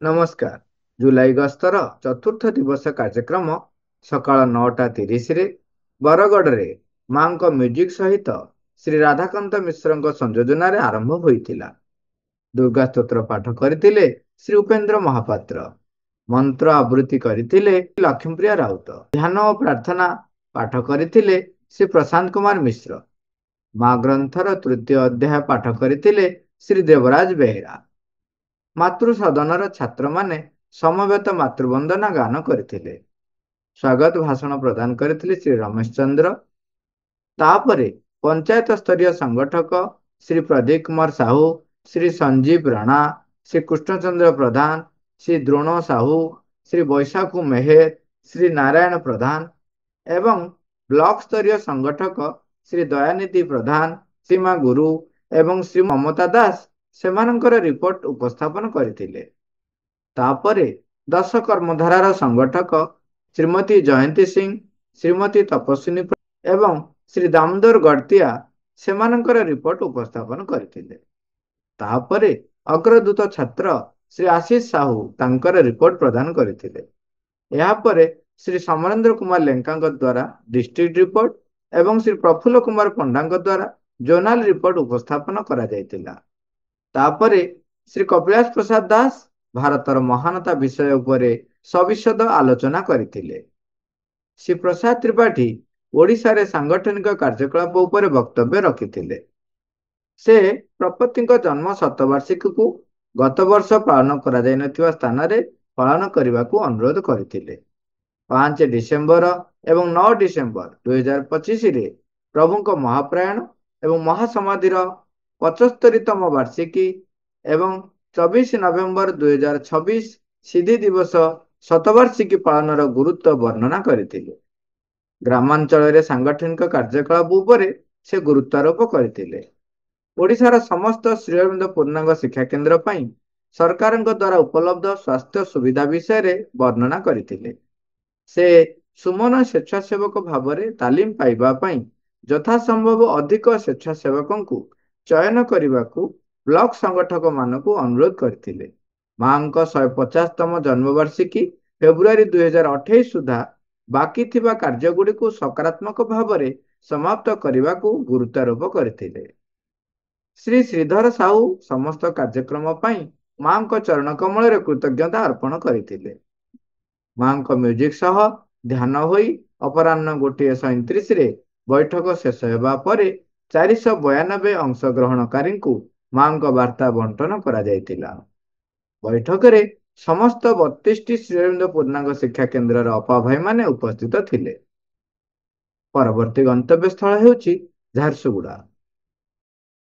ନମସ୍କାର। ଜୁଲାଇ ଗସ୍ତର ଚତୁର୍ଥ ଦିବସ କାର୍ଯ୍ୟକ୍ରମ ସକାଳ 9:30ରେ ବରଗଡ଼ରେ ମାଙ୍କ ମ୍ୟୁଜିକ୍ ସହିତ ଶ୍ରୀ ରାଧାକାନ୍ତ ମିଶ୍ରଙ୍କ ସଂଯୋଜନାରେ ଆରମ୍ଭ ହୋଇଥିଲା। ଦୁର୍ଗା ସ୍ତୋତ୍ର ପାଠ କରିଥିଲେ ଶ୍ରୀ ଉପେନ୍ଦ୍ର ମହାପାତ୍ର। ମନ୍ତ୍ର ଆବୃତ୍ତି କରିଥିଲେ ଲକ୍ଷ୍ମୀପ୍ରିୟା ରାଉତ। ଧ୍ୟାନ ଓ ପ୍ରାର୍ଥନା ପାଠ କରିଥିଲେ ଶ୍ରୀ ପ୍ରଶାନ୍ତ କୁମାର ମିଶ୍ର। ମା ଗ୍ରନ୍ଥର ତୃତୀୟ ଅଧ୍ୟାୟ ପାଠ କରିଥିଲେ ଶ୍ରୀ ଦେବରାଜ ବେହେରା। ମାତୃ ସଦନର ଛାତ୍ରମାନେ ସମବେତ ମାତୃବନ୍ଦନା ଗାନ କରିଥିଲେ। ସ୍ୱାଗତ ଭାଷଣ ପ୍ରଦାନ କରିଥିଲେ ଶ୍ରୀ ରମେଶ ଚନ୍ଦ୍ର। ତାପରେ ପଞ୍ଚାୟତ ସ୍ତରୀୟ ସଂଗଠକ ଶ୍ରୀ ପ୍ରଦୀପ କୁମାର ସାହୁ, ଶ୍ରୀ ସଞ୍ଜୀବ ରାଣା, ଶ୍ରୀ କୃଷ୍ଣଚନ୍ଦ୍ର ପ୍ରଧାନ, ଶ୍ରୀ ଦ୍ରୋଣ ସାହୁ, ଶ୍ରୀ ବୈଶାଖୁ ମେହେର, ଶ୍ରୀ ନାରାୟଣ ପ୍ରଧାନ ଏବଂ ବ୍ଲକ ସ୍ତରୀୟ ସଂଗଠକ ଶ୍ରୀ ଦୟାନିଧି ପ୍ରଧାନ, ସୀମା ଗୁରୁ ଏବଂ ଶ୍ରୀ ମମତା ଦାସ ସେମାନଙ୍କର ରିପୋର୍ଟ ଉପସ୍ଥାପନ କରିଥିଲେ। ତାପରେ 10 କର୍ମଧାରାର ସଂଗଠକ ଶ୍ରୀମତୀ ଜୟନ୍ତୀ ସିଂ, ଶ୍ରୀମତୀ ତପସ୍ୱିନୀ ଏବଂ ଶ୍ରୀ ଦାମୋଦର ଗଡ଼ତିଆ ସେମାନଙ୍କର ରିପୋର୍ଟ ଉପସ୍ଥାପନ କରିଥିଲେ। ତାପରେ ଅଗ୍ରଦୂତ ଛାତ୍ର ଶ୍ରୀ ଆଶିଷ ସାହୁ ତାଙ୍କର ରିପୋର୍ଟ ପ୍ରଦାନ କରିଥିଲେ। ଏହାପରେ ଶ୍ରୀ ସମରେନ୍ଦ୍ର କୁମାର ଲେଙ୍କାଙ୍କ ଦ୍ୱାରା ଡିଷ୍ଟ୍ରିକ୍ଟ ରିପୋର୍ଟ ଏବଂ ଶ୍ରୀ ପ୍ରଫୁଲ୍ଲ କୁମାର ପଣ୍ଡାଙ୍କ ଦ୍ୱାରା ଜୋନାଲ ରିପୋର୍ଟ ଉପସ୍ଥାପନ କରାଯାଇଥିଲା। ତାପରେ ଶ୍ରୀ କପିଳାସ ପ୍ରସାଦ ଦାସ ଭାରତର ମହାନତା ବିଷୟ ଉପରେ ସବିଶଦ ଆଲୋଚନା କରିଥିଲେ। ଶ୍ରୀ ପ୍ରସାଦ ତ୍ରିପାଠୀ ଓଡ଼ିଶାରେ ସାଂଗଠନିକ କାର୍ଯ୍ୟକଳାପ ଉପରେ ବକ୍ତବ୍ୟ ରଖିଥିଲେ। ସେ ପ୍ରପତିଙ୍କ ଜନ୍ମ ଶତବାର୍ଷିକୀକୁ ଗତ ବର୍ଷ ପାଳନ କରାଯାଇନଥିବା ସ୍ଥାନରେ ପାଳନ କରିବାକୁ ଅନୁରୋଧ କରିଥିଲେ। 5 ଡିସେମ୍ବର ଏବଂ 9 ଡିସେମ୍ବର 2025ରେ ପ୍ରଭୁଙ୍କ ମହାପ୍ରୟାଣ ଏବଂ ମହାସମାଧିର 75ତମ ବାର୍ଷିକୀ ଏବଂ 24 ନଭେମ୍ବର 2026 ସିଦ୍ଧି ଦିବସ ଶତବାର୍ଷିକୀ ପାଳନର ଗୁରୁତ୍ୱ ବର୍ଣ୍ଣନା କରିଥିଲେ। ଗ୍ରାମାଞ୍ଚଳରେ ସାଂଗଠନିକ କାର୍ଯ୍ୟକଳାପ ଉପରେ ସେ ଗୁରୁତ୍ୱାରୋପ କରିଥିଲେ। ଓଡ଼ିଶାର ସମସ୍ତ ଶ୍ରୀଅରବିନ୍ଦ ପୂର୍ଣ୍ଣାଙ୍ଗ ଶିକ୍ଷା କେନ୍ଦ୍ର ପାଇଁ ସରକାରଙ୍କ ଦ୍ୱାରା ଉପଲବ୍ଧ ସ୍ୱାସ୍ଥ୍ୟ ସୁବିଧା ବିଷୟରେ ବର୍ଣ୍ଣନା କରିଥିଲେ। ସେ ସୁମନ ସ୍ୱେଚ୍ଛାସେବକ ଭାବରେ ତାଲିମ ପାଇବା ପାଇଁ ଯଥାସମ୍ଭବ ଅଧିକ ସ୍ୱେଚ୍ଛାସେବକଙ୍କୁ ଚୟନ କରିବାକୁ ବ୍ଲକ ସଂଗଠକମାନଙ୍କୁ ଅନୁରୋଧ କରିଥିଲେ। ମାଙ୍କ 150ତମ ଜନ୍ମବାର୍ଷିକୀ ଫେବୃଆରୀ 2028 ସୁଦ୍ଧା ବାକି ଥିବା କାର୍ଯ୍ୟଗୁଡ଼ିକୁ ସକାରାତ୍ମକ ଭାବରେ ସମାପ୍ତ କରିବାକୁ ଗୁରୁତ୍ୱାରୋପ କରିଥିଲେ। ଶ୍ରୀ ଶ୍ରୀଧର ସାହୁ ସମସ୍ତ କାର୍ଯ୍ୟକ୍ରମ ପାଇଁ ମାଙ୍କ ଚରଣ କମଳରେ କୃତଜ୍ଞତା ଅର୍ପଣ କରିଥିଲେ। ମାଙ୍କ ମ୍ୟୁଜିକ୍ ସହ ଧ୍ୟାନ ହୋଇ ଅପରାହ୍ନ 1:37ରେ ବୈଠକ ଶେଷ ହେବା ପରେ 492 ଅଂଶଗ୍ରହଣକାରୀଙ୍କୁ ମାଙ୍କ ବାର୍ତ୍ତା ବଣ୍ଟନ କରାଯାଇଥିଲା। ବୈଠକରେ ସମସ୍ତ 32ଟି ଶ୍ରୀଅରବିନ୍ଦ ପୂର୍ଣ୍ଣାଙ୍ଗ ଶିକ୍ଷା କେନ୍ଦ୍ରର ଅପାଭାଇମାନେ ଉପସ୍ଥିତ ଥିଲେ। ପରବର୍ତ୍ତୀ ଗନ୍ତବ୍ୟ ସ୍ଥଳ ହେଉଛି ଝାରସୁଗୁଡ଼ା।